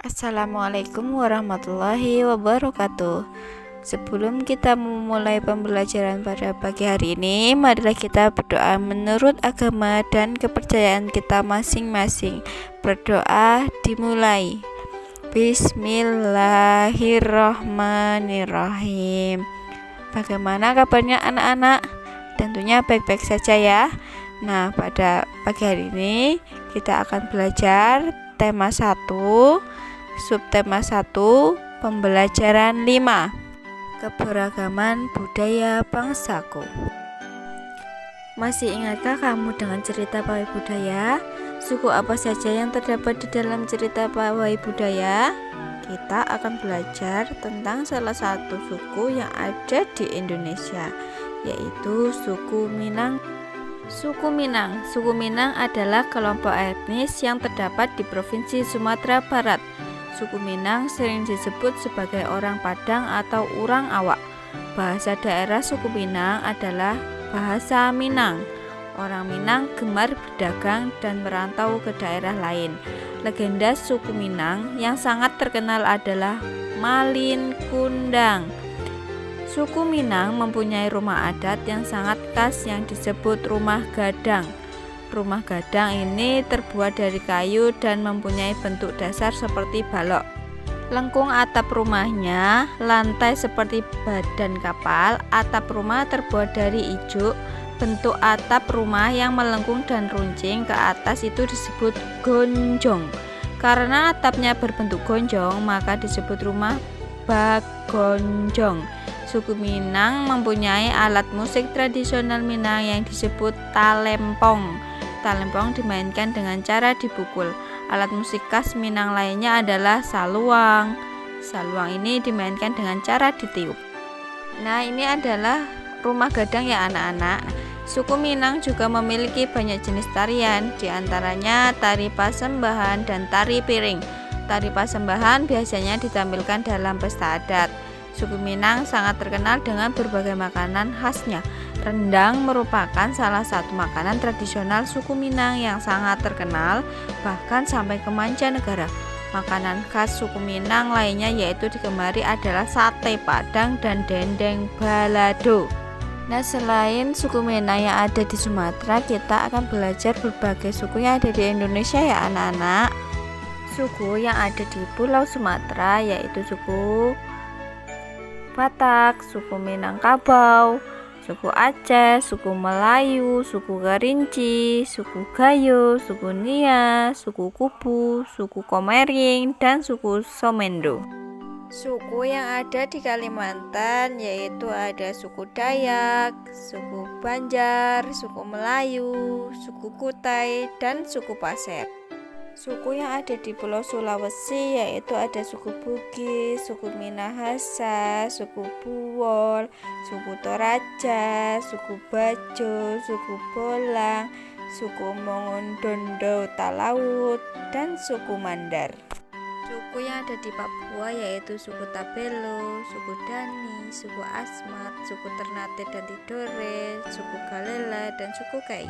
Assalamualaikum warahmatullahi wabarakatuh. Sebelum kita memulai pembelajaran pada pagi hari ini, marilah kita berdoa menurut agama dan kepercayaan kita masing-masing. Berdoa dimulai. Bismillahirrahmanirrahim. Bagaimana kabarnya anak-anak? Tentunya baik-baik saja ya. Nah, pada pagi hari ini kita akan belajar tema 1, subtema 1, pembelajaran 5, keberagaman budaya bangsaku. Masih ingatkah kamu dengan cerita pawai budaya? Suku apa saja yang terdapat di dalam cerita pawai budaya? Kita akan belajar tentang salah satu suku yang ada di Indonesia, yaitu suku Minang. Suku Minang adalah kelompok etnis yang terdapat di Provinsi Sumatera Barat. Suku Minang sering disebut sebagai orang Padang atau orang Awak. Bahasa daerah suku Minang adalah bahasa Minang. Orang Minang gemar berdagang dan merantau ke daerah lain. Legenda suku Minang yang sangat terkenal adalah Malin Kundang. Suku Minang mempunyai rumah adat yang sangat khas yang disebut rumah gadang. Rumah gadang ini terbuat dari kayu dan mempunyai bentuk dasar seperti balok. Lengkung atap rumahnya, lantai seperti badan kapal, atap rumah terbuat dari ijuk. Bentuk atap rumah yang melengkung dan runcing ke atas itu disebut gonjong. Karena atapnya berbentuk gonjong, maka disebut rumah bagonjong. Suku Minang mempunyai alat musik tradisional Minang yang disebut talempong. Talempong dimainkan dengan cara dipukul. Alat musik khas Minang lainnya adalah saluang. Saluang ini dimainkan dengan cara ditiup. Nah, ini adalah rumah gadang ya anak-anak. Suku Minang juga memiliki banyak jenis tarian, diantaranya tari pasembahan dan tari piring. Tari pasembahan biasanya ditampilkan dalam pesta adat. Suku Minang sangat terkenal dengan berbagai makanan khasnya. Rendang merupakan salah satu makanan tradisional suku Minang yang sangat terkenal, bahkan sampai ke mancanegara. Makanan khas suku Minang lainnya yaitu digemari adalah sate Padang dan dendeng balado. Nah, selain suku Minang yang ada di Sumatera, kita akan belajar berbagai suku yang ada di Indonesia ya anak-anak. Suku yang ada di Pulau Sumatera yaitu suku Batak, suku Minangkabau, suku Aceh, suku Melayu, suku Kerinci, suku Gayo, suku Nia, suku Kubu, suku Komering, dan suku Somendo. Suku yang ada di Kalimantan yaitu ada suku Dayak, suku Banjar, suku Melayu, suku Kutai, dan suku Pasir. Suku yang ada di Pulau Sulawesi yaitu ada suku Bugis, suku Minahasa, suku Buwol, suku Toraja, suku Bajo, suku Bolang, suku Mongondondo Talaut, dan suku Mandar. Suku yang ada di Papua yaitu suku Tabelo, suku Dani, suku Asmat, suku Ternate dan Tidore, suku Galela, dan suku Kai.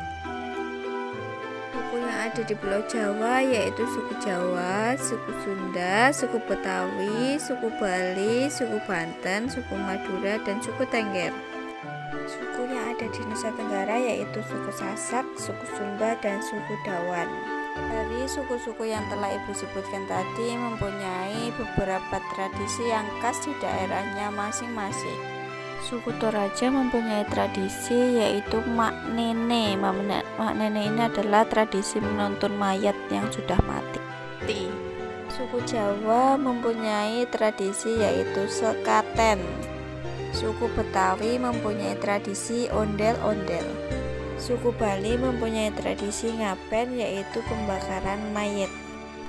Suku yang ada di Pulau Jawa yaitu suku Jawa, suku Sunda, suku Betawi, suku Bali, suku Banten, suku Madura, dan suku Tengger. Suku yang ada di Nusa Tenggara yaitu suku Sasak, suku Sumba, dan suku Dawan. Dari suku-suku yang telah Ibu sebutkan tadi mempunyai beberapa tradisi yang khas di daerahnya masing-masing. Suku Toraja mempunyai tradisi yaitu Mak Nene. Mak Nene ini adalah tradisi menuntun mayat yang sudah mati. Suku Jawa mempunyai tradisi yaitu Sekaten. Suku Betawi mempunyai tradisi ondel-ondel. Suku Bali mempunyai tradisi Ngapen yaitu pembakaran mayat.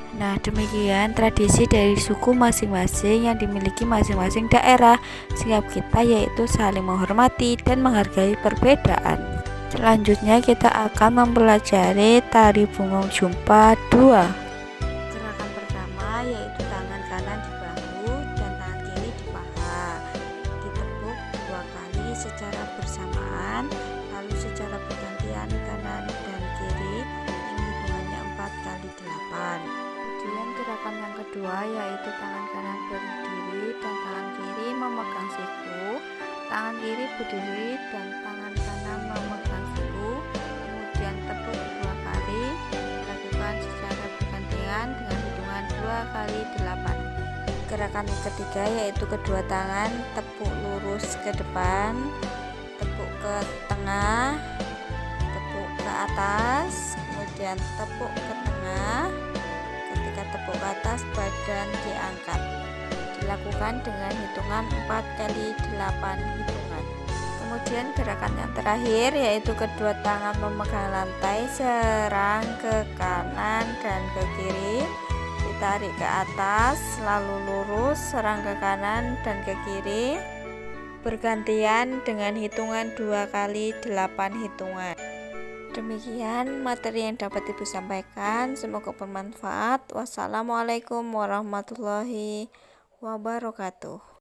Nah, demikian tradisi dari suku masing-masing yang dimiliki masing-masing daerah. Sikap kita yaitu saling menghormati dan menghargai perbedaan. Selanjutnya kita akan mempelajari tari Bungong Jumpa 2. Gerakan pertama yaitu tangan kanan di bahu dan tangan kiri di paha. Ditepuk 2 kali secara bersamaan, lalu secara bergantian kanan dan kiri. Ini hitungannya 4 kali 8. Kemudian Gerakan yang kedua yaitu tangan kanan berdiri dan tangan kiri memegang siku, tangan kiri berdiri dan tangan kanan memegang siku, kemudian tepuk 2 kali, dilakukan secara bergantian dengan hitungan 2 kali 8. Gerakan yang ketiga yaitu kedua tangan tepuk lurus ke depan, tepuk ke tengah, tepuk ke atas, kemudian tepuk ke tengah. Ketika tepuk ke atas, badan diangkat. Dilakukan dengan hitungan 4 kali 8 hitungan. Kemudian gerakan yang terakhir yaitu kedua tangan memegang lantai, serang ke kanan dan ke kiri, ditarik ke atas, lalu lurus, serang ke kanan dan ke kiri, bergantian dengan hitungan 2 kali 8 hitungan. Demikian materi yang dapat Ibu sampaikan, semoga bermanfaat. Wassalamualaikum warahmatullahi wabarakatuh.